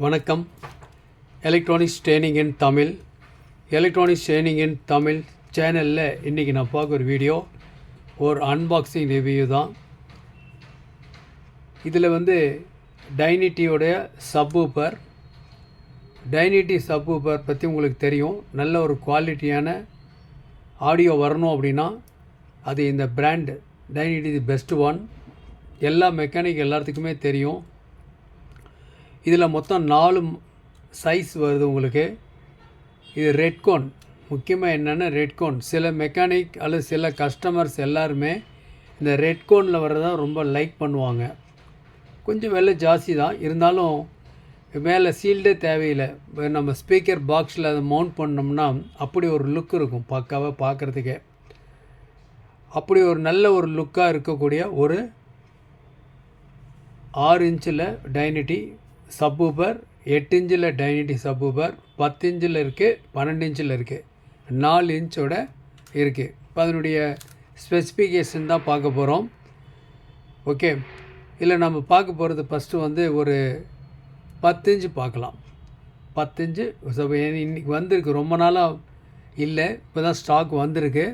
வணக்கம். Electronics training in Tamil சேனலில் இன்றைக்கி நான் பார்க்க ஒரு வீடியோ ஒரு அன்பாக்சிங் ரிவ்யூ தான். இதில் டைனிட்டியோடைய சப்வூஃபர் பற்றி உங்களுக்கு தெரியும். நல்ல ஒரு குவாலிட்டியான ஆடியோ வரணும் அப்படின்னா அது இந்த பிராண்ட் டைனிட்டி தி பெஸ்ட் ஒன். எல்லா மெக்கானிக் எல்லாத்துக்குமே தெரியும். இதில் மொத்தம் 4 சைஸ் வருது உங்களுக்கு. இது ரெட்கோன். முக்கியமாக என்னென்னா ரெட்கோன். சில மெக்கானிக் அல்லது சில கஸ்டமர்ஸ் எல்லாருமே இந்த ரெட்கோனில் வர்றதான் ரொம்ப லைக் பண்ணுவாங்க. கொஞ்சம் விலை ஜாஸ்தி தான், இருந்தாலும் மேலே சீல்டே தேவையில்லை. நம்ம ஸ்பீக்கர் பாக்ஸில் அதை மவுண்ட் பண்ணோம்னா அப்படி ஒரு லுக் இருக்கும் பக்காவாக பார்க்குறதுக்கே. அப்படி ஒரு நல்ல ஒரு லுக்காக இருக்கக்கூடிய ஒரு 6 இன்ச்சில் டைனிட்டி சப்வூஃபர், 8 இன்ச்சில் டைனிட்டி சப்வூஃபர், 10 இன்ச்சில் இருக்குது, 12 இன்ச்சில் இருக்குது, 4 இன்ச்சோட இருக்குது. இப்போ அதனுடைய ஸ்பெசிஃபிகேஷன் தான் பார்க்க போகிறோம். ஓகே, இல்லை நம்ம பார்க்க போகிறது ஃபஸ்ட்டு ஒரு 10 இன்ச்சு பார்க்கலாம். 10 இன்ச்சு இன்றைக்கி வந்திருக்கு, ரொம்ப நாளாக இல்லை, இப்போ தான் ஸ்டாக் வந்திருக்கு.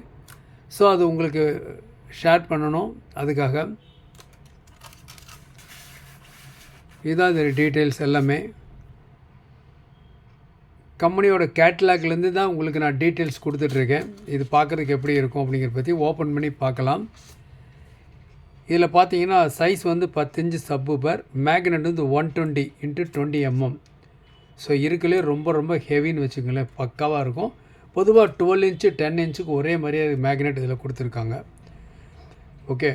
ஸோ அது உங்களுக்கு ஷேர் பண்ணணும். அதுக்காக இதுதான் இது டீட்டெயில்ஸ் எல்லாமே. கம்பெனியோட கேட்லாக்லேருந்து தான் உங்களுக்கு நான் டீட்டெயில்ஸ் கொடுத்துட்ருக்கேன். இது பார்க்குறதுக்கு எப்படி இருக்கும் அப்படிங்கிற பற்றி ஓப்பன் பண்ணி பார்க்கலாம். இதில் பார்த்தீங்கன்னா size 10 inch subwoofer, magnet 120 × 20 mm. So இருக்கலே ரொம்ப ரொம்ப ஹெவின்னு வச்சுக்கோங்களேன், பக்காவாக இருக்கும். பொதுவாக 12 இன்ச்சு 10 இன்ச்சுக்கு ஒரே மாதிரியே மேக்னெட் இதில் கொடுத்துருக்காங்க. ஓகே,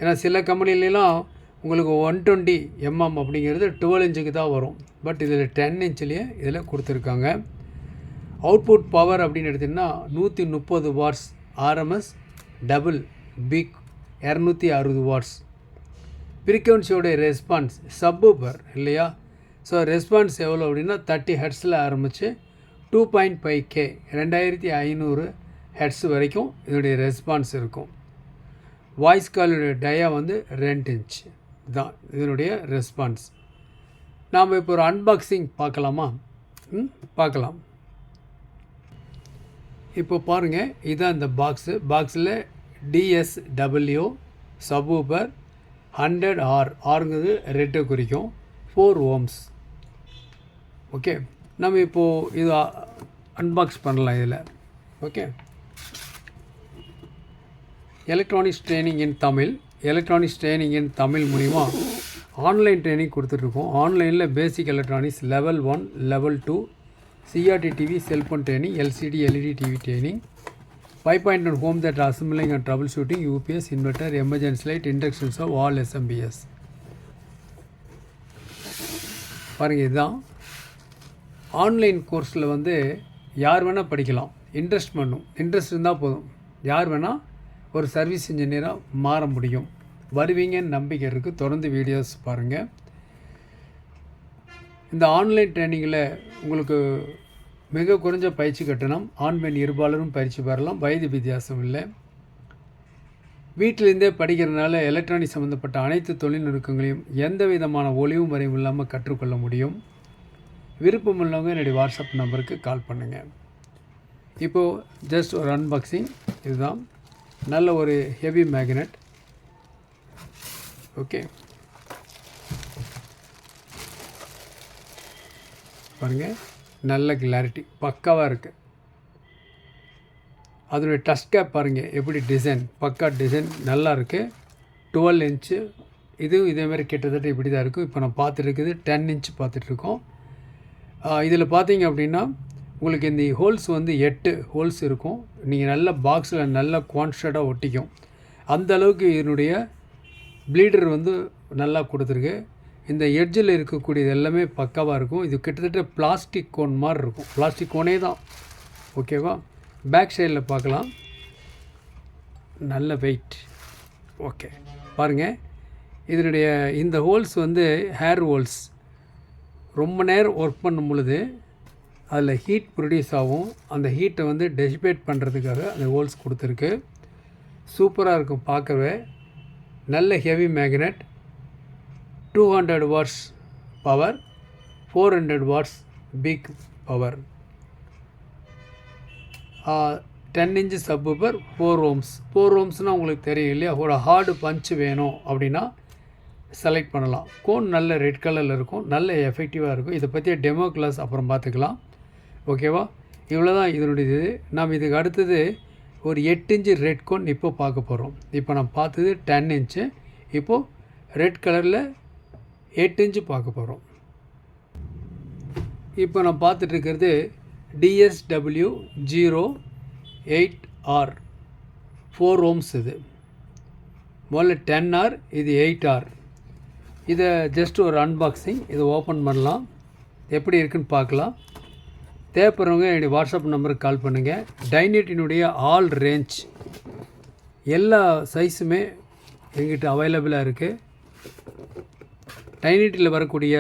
ஏன்னா சில கம்பெனிலாம் உங்களுக்கு 120 mm அப்படிங்கிறது 12 இன்ச்சுக்கு தான் வரும். பட் இதில் 10 இன்ச்சிலேயே இதில் கொடுத்துருக்காங்க. அவுட்புட் பவர் அப்படின்னு எடுத்திங்கன்னா 130 watts RMS, double peak 260 watts. ஃப்ரீக்வன்சியோடைய ரெஸ்பான்ஸ் சப்வூஃபர் இல்லையா. ஸோ ரெஸ்பான்ஸ் எவ்வளோ அப்படின்னா 30 ஹெர்ட்ஸில் ஆரம்பித்து 2.5K 2500 ஹெர்ட்ஸ் வரைக்கும் இதனுடைய ரெஸ்பான்ஸ் இருக்கும். வாய்ஸ் காலுடைய டயா 2 இன்ச் தான் இதனுடைய ரெஸ்பான்ஸ். நாம் இப்போ ஒரு அன்பாக்சிங் பார்க்கலாமா? பார்க்கலாம். இப்போ பாருங்கள், இதுதான் இந்த பாக்ஸில் DSW சப்வூஃபர் 100R, ஆறுங்கிறது ரெட்டை குறிக்கும், 4 ohms. ஓகே, நம்ம இப்போது இது அன்பாக்ஸ் பண்ணலாம் இதில். Okay, electronics training in Tamil மூலிமா ஆன்லைன் ட்ரைனிங் கொடுத்துட்ருக்கோம். ஆன்லைனில் basic electronics level 1, level 2, CRT TV, cellphone training, LCD LED TV training, 5.1 home theatre assembling and troubleshooting, UPS, inverter, emergency light, inductions of all SMBS. பாருங்கள், இதுதான் online கோர்ஸில் யார் வேணால் படிக்கலாம். Interest இருந்தால் போதும், யார் வேணால் ஒரு சர்வீஸ் இன்ஜினியராக மாற முடியும். வருவீங்கன்னு நம்பிக்கை இருக்குது. தொடர்ந்து வீடியோஸ் பாருங்கள். இந்த ஆன்லைன் ட்ரைனிங்கில் உங்களுக்கு மிக குறைஞ்ச பயிற்சி கட்டணம். ஆண் பெண் இருபாலரும் பயிற்சி பெறலாம். வயது வித்தியாசம் இல்லை. வீட்டிலேருந்தே படிக்கிறதுனால எலக்ட்ரானிக் சம்மந்தப்பட்ட அனைத்து தொழில்நுட்பங்களையும் எந்த விதமான ஒளிவும் மறைவும் இல்லாமல் கற்றுக்கொள்ள முடியும். விருப்பம் உள்ளவங்க என்னுடைய வாட்ஸ்அப் நம்பருக்கு கால் பண்ணுங்கள். இப்போது ஜஸ்ட் ஒரு அன்பாக்சிங். இதுதான் நல்ல ஒரு ஹெவி மேக்னெட். ஓகே, பாருங்கள், நல்ல கிளாரிட்டி பக்காவாக இருக்குது. அதனுடைய டச் கேப் பாருங்கள் எப்படி டிசைன், பக்கா டிசைன் நல்லா இருக்குது. 12 இன்ச்சு இதேமாதிரி கிட்டத்தட்ட இப்படி தான் இருக்கும். இப்போ நான் பார்த்துட்டு 10 இன்ச் பார்த்துட்ருக்கோம். இதில் பார்த்தீங்க அப்படின்னா உங்களுக்கு இந்த ஹோல்ஸ் 8 ஹோல்ஸ் இருக்கும். நீங்கள் நல்ல பாக்ஸில் நல்ல குவான்டிட்டாக ஒட்டிக்கும். அந்த அளவுக்கு இதனுடைய ப்ளீடர் நல்லா கொடுத்துருக்கு. இந்த எட்ஜில் இருக்கக்கூடியது எல்லாமே பக்காவாக இருக்கும். இது கிட்டத்தட்ட பிளாஸ்டிக் கோன் மாதிரி இருக்கும். பிளாஸ்டிக் கோனே தான். ஓகேவா? பேக் சைடில் பார்க்கலாம். நல்ல வெயிட். ஓகே, பாருங்கள், இதனுடைய இந்த ஹோல்ஸ் ஹேர் ஹோல்ஸ். ரொம்ப நேரம் ஒர்க் பண்ணும் பொழுது அதில் ஹீட் ப்ரொடியூஸ் ஆகும். அந்த ஹீட்டை டெசிபேட் பண்ணுறதுக்காக அந்த ஹோல்ஸ் கொடுத்துருக்கு. சூப்பராக இருக்கும் பார்க்கவே. நல்ல heavy magnet, 200 watts power, 400 watts peak power. 10 inch subwoofer 4 ohms. 4 ohmsனால் உங்களுக்கு தெரியும் இல்லையா, ஒரு ஹார்டு பஞ்ச் வேணும் அப்படின்னா செலக்ட் பண்ணலாம். கோன் நல்ல ரெட் கலரில் இருக்கும், நல்ல எஃபெக்டிவாக இருக்கும். இதை பற்றிய டெமோ கிளாஸ் அப்புறம் பார்த்துக்கலாம். ஓகேவா? இவ்வளோ தான் இதனுடைய இது. நாம் இதுக்கு அடுத்தது ஒரு 8 இன்ச் ரெட் கோன் இப்போ பார்க்க போகிறோம். இப்போ நான் பார்த்தது 10 இன்ச்சு, இப்போது ரெட் கலரில் 8 இன்ச்சு பார்க்க போகிறோம். இப்போ நான் பார்த்துட்ருக்கிறது DSW08R 4 ohms. இது முதல்ல 10R, இது 8R. இதை ஜஸ்ட் ஒரு அன்பாக்சிங். இதை ஓப்பன் பண்ணலாம், எப்படி இருக்குன்னு பார்க்கலாம். தேவைப்படுறவங்க என்னுடைய வாட்ஸ்அப் நம்பருக்கு கால் பண்ணுங்கள். டைனிட்டினுடைய ஆல் ரேஞ்ச் எல்லா சைஸுமே எங்கிட்ட அவைலபிளாக இருக்குது. டைனிட்டியில் வரக்கூடிய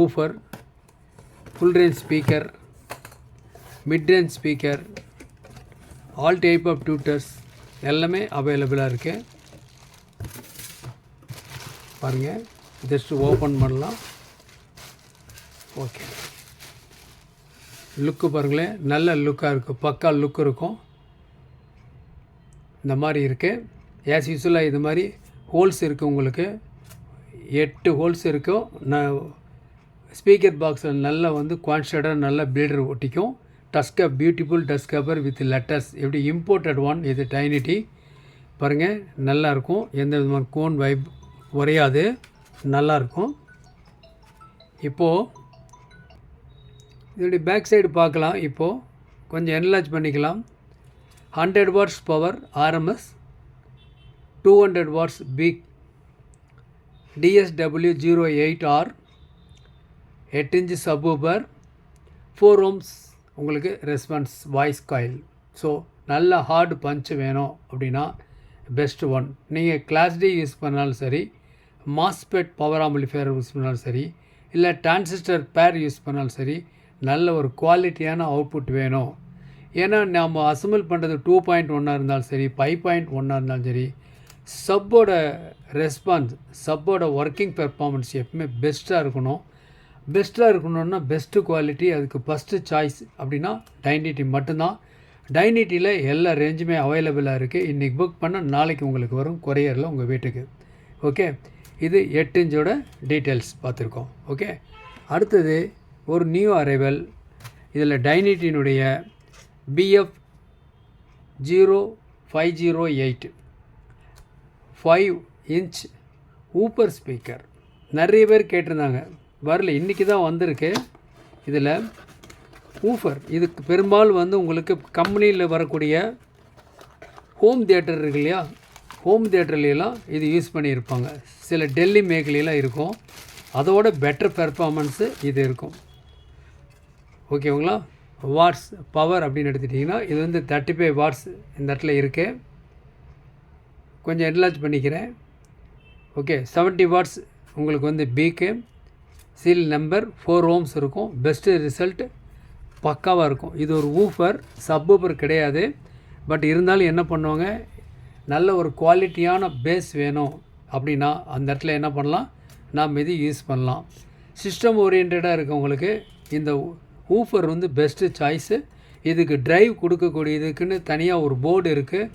woofer, full range speaker, mid range speaker, all type of tweeters எல்லாமே அவைலபிளாக இருக்குது. பாருங்கள், ஜஸ்ட்டு ஓப்பன் பண்ணலாம். ஓகே, லுக்கு பாருங்களேன், நல்ல லுக்காக இருக்குது, பக்கா லுக் இருக்கும். இந்த மாதிரி இருக்குது. ஆஸ் யூஸ்வலாக இது மாதிரி ஹோல்ஸ் இருக்குது. உங்களுக்கு 8 ஹோல்ஸ் இருக்கும். நான் ஸ்பீக்கர் பாக்ஸில் நல்லா குவான்ஸ்டடாக நல்லா பீல்டர் ஒட்டிக்கும். Dust cap, beautiful dust cover with letters. எப்படி இம்போர்ட்டட் ஒன் இது டைனிட்டி. பாருங்கள், நல்லாயிருக்கும். எந்த விதமான கோன் வைப் உரையாது, நல்லாயிருக்கும். இப்போது இதோடைய பேக் சைடு பார்க்கலாம். இப்போது கொஞ்சம் என்லார்ஜ் பண்ணிக்கலாம். 100 watts power RMS, 200 watts peak, DSW08R, 8 inch subwoofer, 4 ohms உங்களுக்கு ரெஸ்பான்ஸ் வாய்ஸ் காயில். ஸோ நல்ல ஹார்டு பஞ்ச் வேணும் அப்படின்னா பெஸ்ட் ஒன். நீங்கள் கிளாஸ் டி யூஸ் பண்ணாலும் சரி, மாஸ்பெட் பவர் ஆம்பிளிஃபையர் யூஸ் பண்ணாலும் சரி, இல்லை டிரான்சிஸ்டர் பேர் யூஸ் பண்ணாலும் சரி, நல்ல ஒரு குவாலிட்டியான அவுட்புட் வேணும். ஏன்னா நாம் அசம்பிள் பண்ணுறது 2.1 இருந்தாலும் சரி, 5.1 இருந்தாலும் சரி, சப்போட ரெஸ்பான்ஸ், சப்போட ஒர்க்கிங் பெர்ஃபார்மன்ஸ் எப்பவுமே பெஸ்ட்டாக இருக்கணும். பெஸ்ட்டாக இருக்கணுன்னா பெஸ்ட்டு குவாலிட்டி, அதுக்கு ஃபஸ்ட்டு சாய்ஸ் அப்படின்னா டைனிட்டி மட்டும்தான். டைனிட்டியில் எல்லா ரேஞ்சுமே அவைலபிளாக இருக்குது. இன்றைக்கி புக் பண்ணால் நாளைக்கு உங்களுக்கு வரும் கொரியரில் உங்கள் வீட்டுக்கு. ஓகே, இது 8 இன்ச்சோட டீட்டெயில்ஸ் பார்த்துருக்கோம். ஓகே, அடுத்தது ஒரு நியூ அரைவல். இதில் டைனிட்டினுடைய BF0508 5 இன்ச் ஊப்பர் ஸ்பீக்கர். நிறைய பேர் கேட்டிருந்தாங்க, வரல, இன்றைக்கி தான் வந்திருக்கு. இதில் ஊஃபர், இதுக்கு பெரும்பாலும் உங்களுக்கு கம்பெனியில் வரக்கூடிய ஹோம் தியேட்டர் இருக்கு இல்லையா, ஹோம் தியேட்டர்லாம் இது யூஸ் பண்ணியிருப்பாங்க. சில டெல்லி மேக்லாம் இருக்கும், அதோட பெட்டர் பெர்ஃபார்மன்ஸு இது இருக்கும். ஓகேங்களா? வாட்ஸ் பவர் அப்படின்னு எடுத்துட்டிங்கன்னா இது 35 வாட்ஸ் இந்த இடத்துல இருக்குது. கொஞ்சம் என்லார்ஜ் பண்ணிக்கிறேன். ஓகே, 70 வாட்ஸ் உங்களுக்கு பீக்கு, சீல் நம்பர், 4 ohms இருக்கும். பெஸ்ட்டு ரிசல்ட் பக்காவாக இருக்கும். இது ஒரு ஊஃபர், சப்வூஃபர் கிடையாது. பட் இருந்தாலும் என்ன பண்ணுவாங்க, நல்ல ஒரு குவாலிட்டியான பேஸ் வேணும் அப்படின்னா அந்த இடத்துல என்ன பண்ணலாம், நாம் இது யூஸ் பண்ணலாம். சிஸ்டம் ஓரியன்டாக இருக்கவங்களுக்கு இந்த ஊஃபர் பெஸ்ட்டு சாய்ஸு. இதுக்கு ட்ரைவ் கொடுக்கக்கூடியதுக்குன்னு தனியாக ஒரு போர்டு இருக்குது.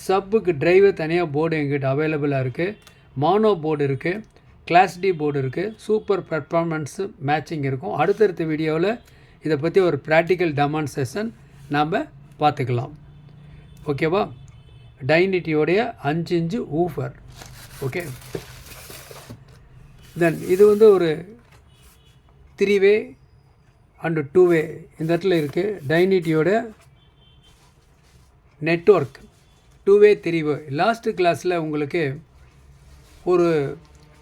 சப்புக்கு ட்ரைவு தனியாக போர்டு எங்கிட்ட அவைலபிளாக இருக்குது. மானோ போர்டு இருக்குது, கிளாஸ் டி போர்டு இருக்குது. சூப்பர் பெர்ஃபார்மன்ஸு மேட்சிங் இருக்கும். அடுத்தடுத்த வீடியோவில் இதை பற்றி ஒரு ப்ராக்டிக்கல் டெமான்ஸ்ட்ரேஷன் நாம் பார்த்துக்கலாம். ஓகேவா? டைனிட்டியோடைய 5 இன்ச்சு ஊஃபர். ஓகே, தென் இது ஒரு 3 வே அண்டு 2 வே இந்த இடத்துல இருக்குது. டைனிட்டியோட நெட்வொர்க் 2 வே 3 வே. லாஸ்ட்டு கிளாஸில் உங்களுக்கு ஒரு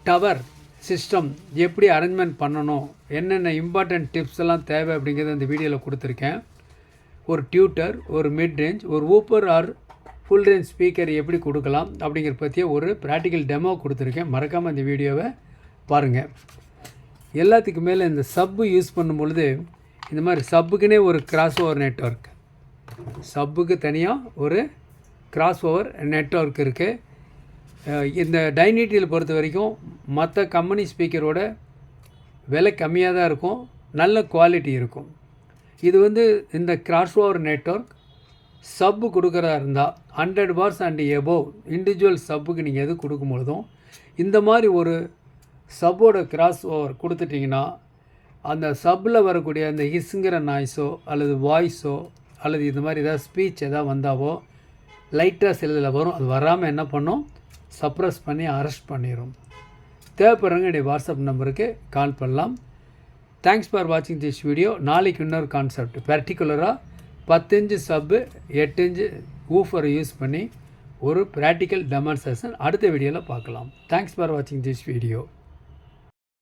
டவர் சிஸ்டம் எப்படி அரேஞ்ச்மெண்ட் பண்ணணும், என்னென்ன இம்பார்ட்டண்ட் டிப்ஸ் எல்லாம் தேவை அப்படிங்கிறத இந்த வீடியோவில் கொடுத்துருக்கேன். ஒரு டியூட்டர், ஒரு மிட் ரேஞ்ச், ஒரு ஊப்பர் ஆர் ஃபுல் ரேஞ்ச் ஸ்பீக்கர் எப்படி கொடுக்கலாம் அப்படிங்கிற பற்றிய ஒரு ப்ராக்டிக்கல் டெமோ கொடுத்துருக்கேன். மறக்காமல் இந்த வீடியோவை பாருங்கள். எல்லாத்துக்கு மேலே இந்த சப்பு யூஸ் பண்ணும் பொழுது இந்த மாதிரி சப்புக்குன்னே ஒரு கிராஸ் ஓவர் நெட்வொர்க், சப்புக்கு தனியாக ஒரு கிராஸ் ஓவர் நெட்வொர்க் இருக்குது. இந்த டைனிட்டியில் பொறுத்த வரைக்கும் மற்ற கம்பெனி ஸ்பீக்கரோட விலை கம்மியாக தான் இருக்கும். நல்ல குவாலிட்டி இருக்கும். இது வந்து இந்த கிராஸ் ஓவர் நெட்வொர்க் சப்பு கொடுக்குறதா இருந்தால் 100 வாட்ஸ் அண்ட் எபோவ் இண்டிவிஜுவல் சப்புக்கு நீங்கள் எது கொடுக்கும்பொழுதும் இந்த மாதிரி ஒரு சப்போட கிராஸ் ஓவர் கொடுத்துட்டிங்கன்னா அந்த சப்பில் வரக்கூடிய அந்த ஹிஸ்ஸுங்கிற நாய்ஸோ அல்லது வாய்ஸோ அல்லது இது மாதிரி ஏதாவது ஸ்பீச் எதாவது வந்தாவோ லைட்டாக சிலதில் வரும். அது வராமல் என்ன பண்ணும், சப்ரஸ் பண்ணி அரெஸ்ட் பண்ணிடும். தேவைப்படுறவங்க என்னுடைய வாட்ஸ்அப் நம்பருக்கு கால் பண்ணலாம். தேங்க்ஸ் ஃபார் வாட்சிங் திஸ் வீடியோ. நாளைக்கு இன்னொரு கான்செப்ட் பர்டிகுலராக 10 இன்ச்சு சப்பு 8 இன்ச்சு ஊஃபரை யூஸ் பண்ணி ஒரு ப்ராக்டிக்கல் டெமான்ஸ்ட்ரேஷன் அடுத்த வீடியோவில் பார்க்கலாம். தேங்க்ஸ் ஃபார் வாட்சிங் திஸ் வீடியோ.